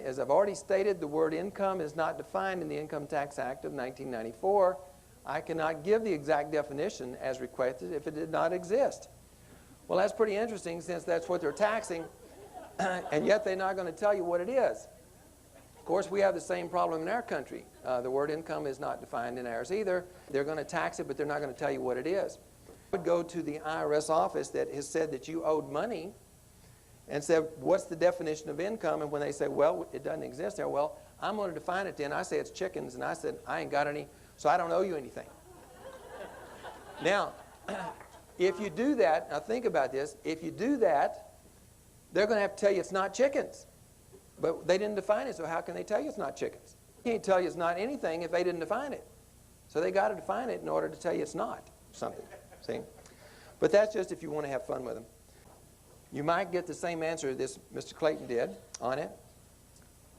as I've already stated, the word income is not defined in the Income Tax Act of 1994. I cannot give the exact definition as requested if it did not exist. Well, that's pretty interesting since that's what they're taxing, and yet they're not going to tell you what it is. Of course, we have the same problem in our country. The word income is not defined in ours either. They're going to tax it, but they're not going to tell you what it is. I would go to the IRS office that has said that you owed money and said, what's the definition of income? And when they say, well, it doesn't exist there, well, I'm going to define it then. I say it's chickens, and I said, I ain't got any, so I don't owe you anything. Now, if you do that, now think about this, if you do that, they're going to have to tell you it's not chickens. But they didn't define it, so how can they tell you it's not chickens? They can't tell you it's not anything if they didn't define it. So they got to define it in order to tell you it's not something. See? But that's just if you want to have fun with them. You might get the same answer this Mr. Clayton did on it.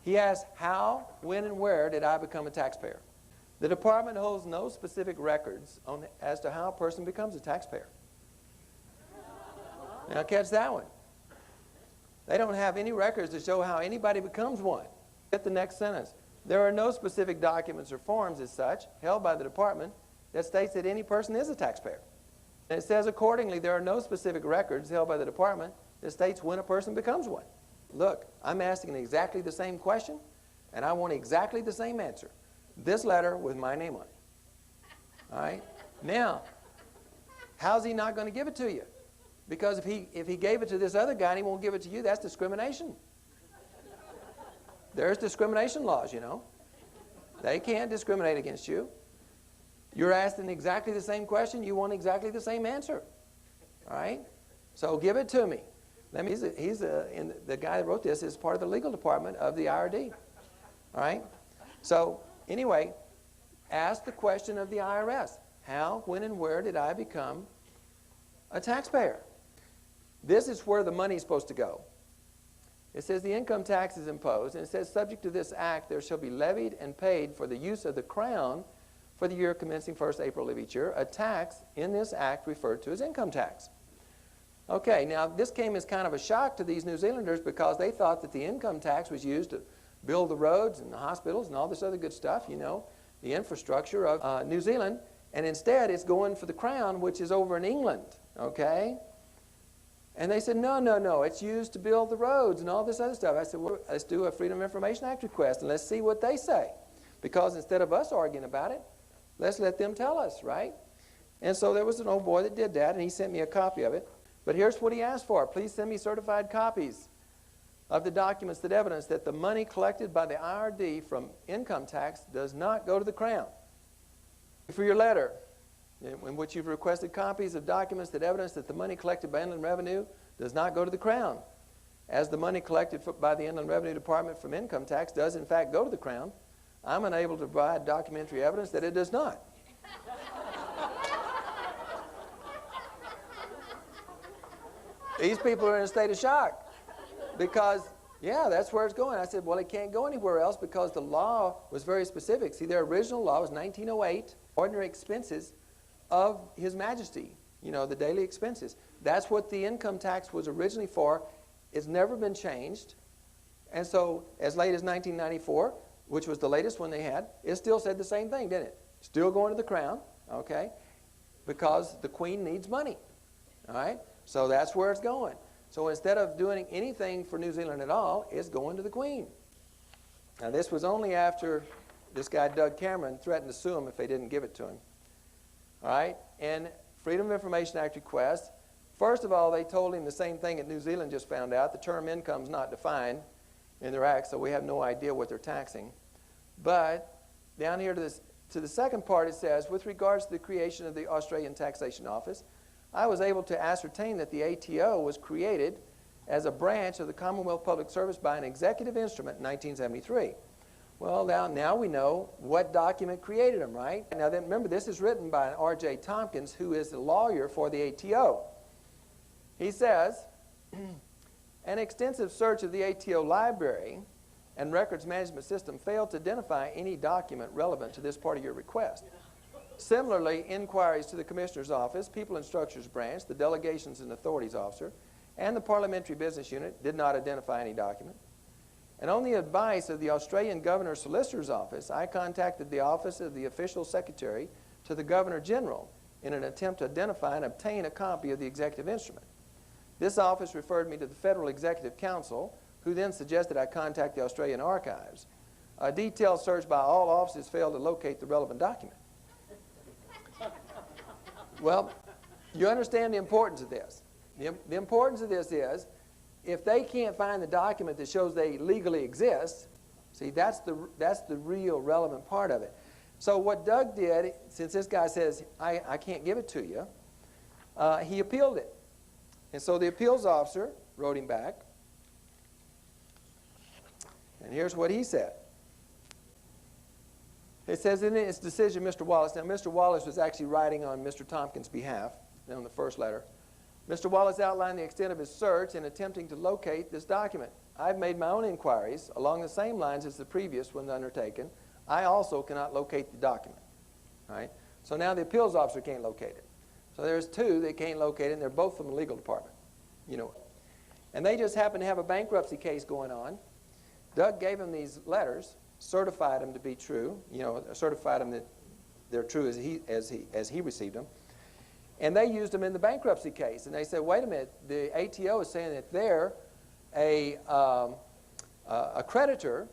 He asked, how, when, and where did I become a taxpayer? The department holds no specific records as to how a person becomes a taxpayer. Now catch that one. They don't have any records to show how anybody becomes one. Get the next sentence. There are no specific documents or forms as such held by the department that states that any person is a taxpayer. And it says accordingly, there are no specific records held by the department that states when a person becomes one. Look, I'm asking exactly the same question, and I want exactly the same answer. This letter with my name on it. All right? Now, how's he not going to give it to you? Because if he gave it to this other guy and he won't give it to you, that's discrimination. There's discrimination laws, you know. They can't discriminate against you. You're asking exactly the same question. You want exactly the same answer. All right? So give it to me. The guy that wrote this is part of the legal department of the IRD. All right? So anyway, ask the question of the IRS. How, when, and where did I become a taxpayer? This is where the money is supposed to go. It says the income tax is imposed, and it says subject to this act there shall be levied and paid for the use of the crown for the year commencing 1st April of each year, a tax in this act referred to as income tax. Okay, now this came as kind of a shock to these New Zealanders because they thought that the income tax was used to build the roads and the hospitals and all this other good stuff, you know, the infrastructure of New Zealand, and instead it's going for the crown, which is over in England, okay? And they said, no, no, no, it's used to build the roads and all this other stuff. I said, well, let's do a Freedom of Information Act request and let's see what they say. Because instead of us arguing about it, let's let them tell us, right? And so there was an old boy that did that, and he sent me a copy of it. But here's what he asked for. Please send me certified copies of the documents that evidence that the money collected by the IRD from income tax does not go to the Crown. For your letter, in which you've requested copies of documents that evidence that the money collected by Inland Revenue does not go to the Crown. As the money collected by the Inland Revenue Department from income tax does in fact go to the Crown, I'm unable to provide documentary evidence that it does not. These people are in a state of shock because, yeah, that's where it's going. I said, well, it can't go anywhere else because the law was very specific. See, their original law was 1908, ordinary expenses of His Majesty, you know, the daily expenses. That's what the income tax was originally for. It's never been changed. And so as late as 1994, which was the latest one they had, it still said the same thing, didn't it? Still going to the Crown, okay, because the Queen needs money, all right? So that's where it's going. So instead of doing anything for New Zealand at all, it's going to the Queen. Now this was only after this guy Doug Cameron threatened to sue him if they didn't give it to him. All right? And Freedom of Information Act request, first of all, they told him the same thing that New Zealand just found out. The term income is not defined in their act, so we have no idea what they're taxing. But down here to the second part, it says, with regards to the creation of the Australian Taxation Office, I was able to ascertain that the ATO was created as a branch of the Commonwealth Public Service by an executive instrument in 1973. Well, now we know what document created them, right? Now then, remember, this is written by R.J. Tompkins, who is the lawyer for the ATO. He says, an extensive search of the ATO library and records management system failed to identify any document relevant to this part of your request. Similarly, inquiries to the Commissioner's Office, People and Structures Branch, the Delegations and Authorities Officer, and the Parliamentary Business Unit did not identify any document. And on the advice of the Australian Governor Solicitor's Office, I contacted the Office of the Official Secretary to the Governor General in an attempt to identify and obtain a copy of the executive instrument. This office referred me to the Federal Executive Council, who then suggested I contact the Australian Archives. A detailed search by all offices failed to locate the relevant document. Well, you understand the importance of this. The importance of this is, if they can't find the document that shows they legally exist, see, that's the real relevant part of it. So what Doug did, since this guy says, I can't give it to you, he appealed it. And so the appeals officer wrote him back. And here's what he said. It says in its decision, Mr. Wallace, now Mr. Wallace was actually writing on Mr. Tompkins' behalf on the first letter. Mr. Wallace outlined the extent of his search in attempting to locate this document. I've made my own inquiries along the same lines as the previous one undertaken. I also cannot locate the document. All right? So now the appeals officer can't locate it. So there's two that can't locate it, and they're both from the legal department. You know. And they just happen to have a bankruptcy case going on. Doug gave them these letters, certified them to be true, you know, certified them that they're true as he received them. And they used them in the bankruptcy case. And they said, wait a minute, the ATO is saying that they're a creditor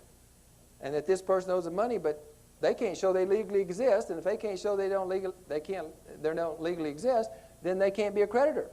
and that this person owes them money, but they can't show they legally exist. And if they can't show they don't legally exist, then they can't be a creditor.